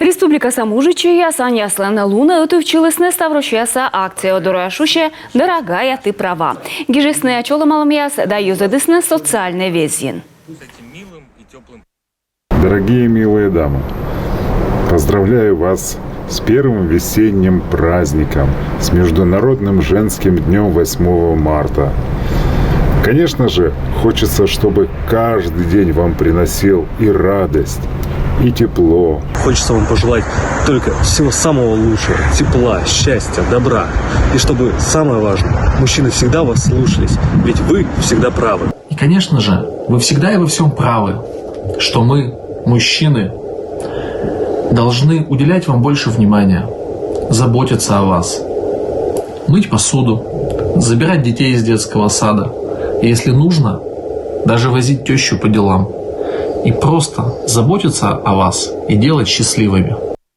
Республика Самужичи ясан яслана луна утывчилысны ставрощаса акция дурашуще «Дорогая, ты права». Гижесны очоломалым яс да юзадысны социальный везин. Дорогие милые дамы, поздравляю вас с первым весенним праздником, с Международным женским днем 8 марта. Конечно же, хочется, чтобы каждый день вам приносил и радость, и тепло. Хочется вам пожелать только всего самого лучшего, тепла, счастья, добра. И чтобы, самое важное, мужчины всегда вас слушались, ведь вы всегда правы. И, конечно же, вы всегда и во всем правы, что мы, мужчины, должны уделять вам больше внимания, заботиться о вас, мыть посуду, забирать детей из детского сада, и если нужно, даже возить тещу по делам. И просто заботиться о вас и делать счастливыми.